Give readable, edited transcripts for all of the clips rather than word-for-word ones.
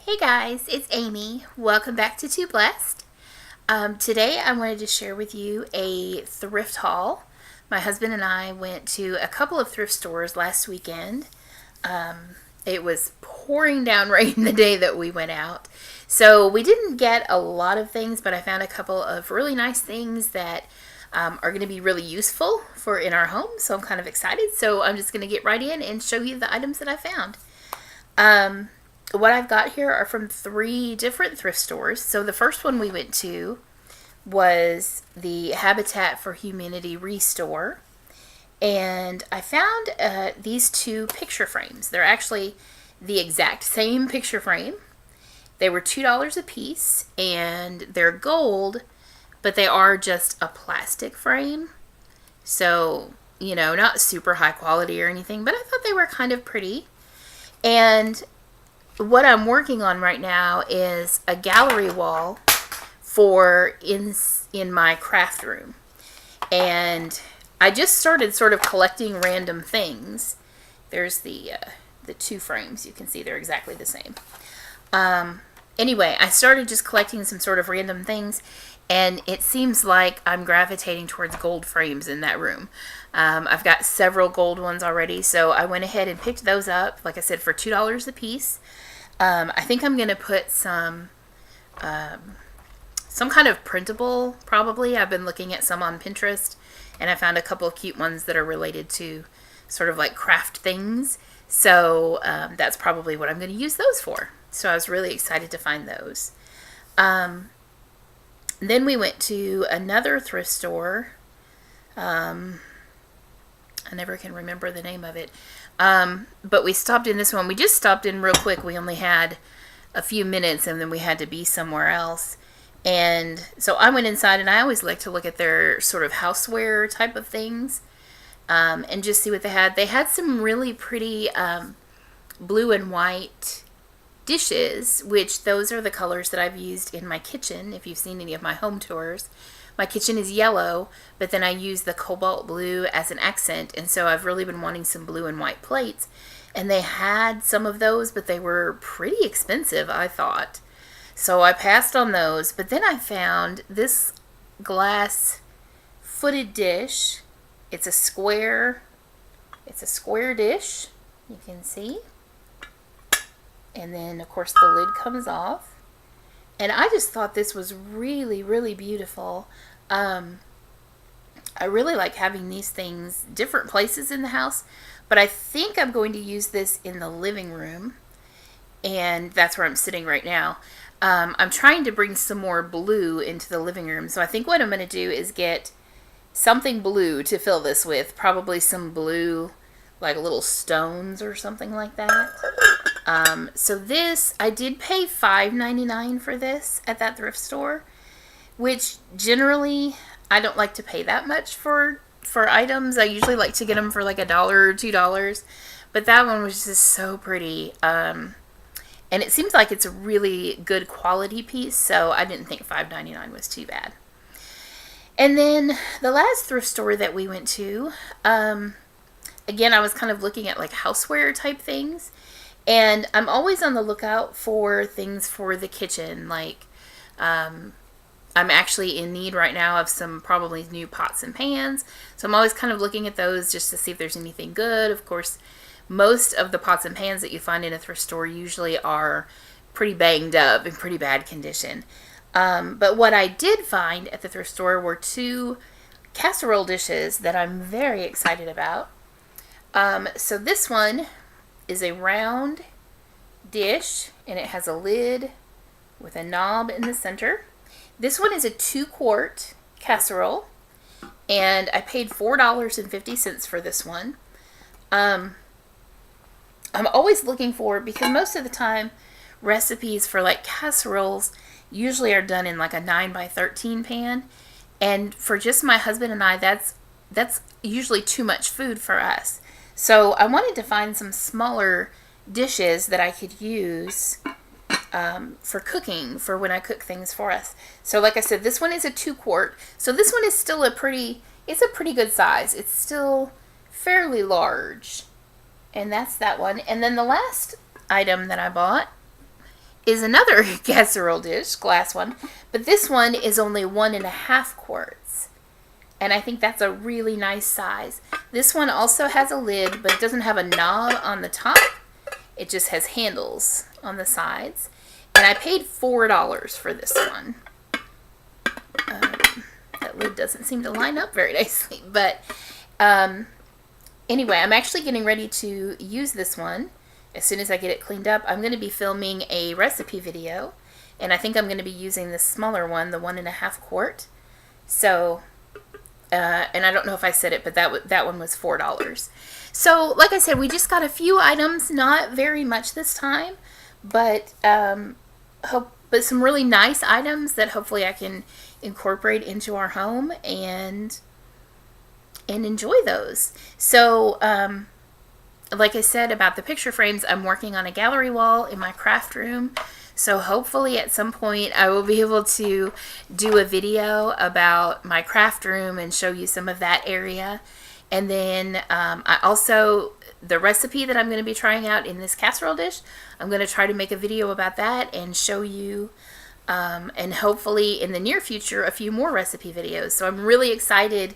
Hey guys, it's Amy. Welcome back to Too Blessed. Today I wanted to share with you a thrift haul. My husband and I went to a couple of thrift stores last weekend. It was pouring down rain the day that we went out. So we didn't get a lot of things, but I found a couple of really nice things that are going to be really useful for in our home. So I'm kind of excited. So I'm just going to get right in and show you the items that I found. What I've got here are from 3 different thrift stores. So the first one we went to was the Habitat for Humanity Restore. And I found these 2 picture frames. They're actually the exact same picture frame. They were $2 a piece, and they're gold, but they are just a plastic frame. So, not super high quality or anything, but I thought they were kind of pretty. And what I'm working on right now is a gallery wall for in my craft room. And I just started sort of collecting random things. There's the 2 frames. You can see they're exactly the same. Anyway, I started just collecting some sort of random things, and it seems like I'm gravitating towards gold frames in that room. I've got several gold ones already, so I went ahead and picked those up, like I said, for $2 a piece. I think I'm going to put some kind of printable, probably. I've been looking at some on Pinterest, and I found a couple of cute ones that are related to sort of like craft things. So that's probably what I'm going to use those for. So I was really excited to find those. Then we went to another thrift store. I never can remember the name of it. But we stopped in this one. We just stopped in real quick. We only had a few minutes, and then we had to be somewhere else. And so I went inside, and I always like to look at their sort of houseware type of things and just see what they had. They had some really pretty blue and white dishes, which those are the colors that I've used in my kitchen. If you've seen any of my home tours, my kitchen is yellow, but then I use the cobalt blue as an accent, and so I've really been wanting some blue and white plates. And they had some of those, but they were pretty expensive, I thought. So I passed on those, but then I found this glass footed dish. It's a square dish, you can see. And then, of course, the lid comes off. And I just thought this was really, really beautiful. I really like having these things different places in the house, but I think I'm going to use this in the living room, and that's where I'm sitting right now. I'm trying to bring some more blue into the living room, so I think what I'm going to do is get something blue to fill this with, probably some blue, like little stones or something like that. So this, I did pay $5.99 for this at that thrift store, which generally I don't like to pay that much for items. I usually like to get them for like $1 or $2, but that one was just so pretty. And it seems like it's a really good quality piece, so I didn't think $5.99 was too bad. And then the last thrift store that we went to, again, I was kind of looking at like houseware type things. And I'm always on the lookout for things for the kitchen. Like, I'm actually in need right now of some probably new pots and pans. So I'm always kind of looking at those just to see if there's anything good. Of course, most of the pots and pans that you find in a thrift store usually are pretty banged up, in pretty bad condition. But what I did find at the thrift store were 2 casserole dishes that I'm very excited about. So this one is a round dish, and it has a lid with a knob in the center. This one is a 2-quart casserole, and I paid $4.50 for this one. I'm always looking for, because most of the time recipes for like casseroles usually are done in like a 9x13 pan, and for just my husband and I, that's usually too much food for us. So I wanted to find some smaller dishes that I could use for cooking, for when I cook things for us. So like I said, this one is a 2-quart. So this one is still it's a pretty good size. It's still fairly large. And that's that one. And then the last item that I bought is another casserole dish, glass one, but this one is only 1.5 quarts. And I think that's a really nice size. This one also has a lid, but it doesn't have a knob on the top. It just has handles on the sides. And I paid $4 for this one. That lid doesn't seem to line up very nicely. But anyway, I'm actually getting ready to use this one. As soon as I get it cleaned up, I'm going to be filming a recipe video. And I think I'm going to be using this smaller one, the 1.5 quart. So, and I don't know if I said it, but that one was $4. So, like I said, we just got a few items, not very much this time, but some really nice items that hopefully I can incorporate into our home and enjoy those. So, like I said about the picture frames, I'm working on a gallery wall in my craft room. So hopefully at some point I will be able to do a video about my craft room and show you some of that area. And then I also, the recipe that I'm going to be trying out in this casserole dish, I'm going to try to make a video about that and show you, and hopefully in the near future, a few more recipe videos. So I'm really excited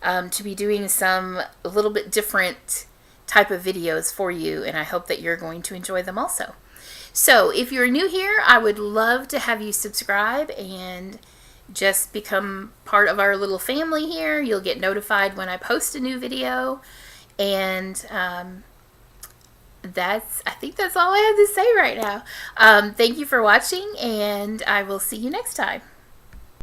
to be doing some a little bit different type of videos for you, and I hope that you're going to enjoy them also. So if you're new here, I would love to have you subscribe and just become part of our little family here. You'll get notified when I post a new video. And I think that's all I have to say right now. Thank you for watching, and I will see you next time.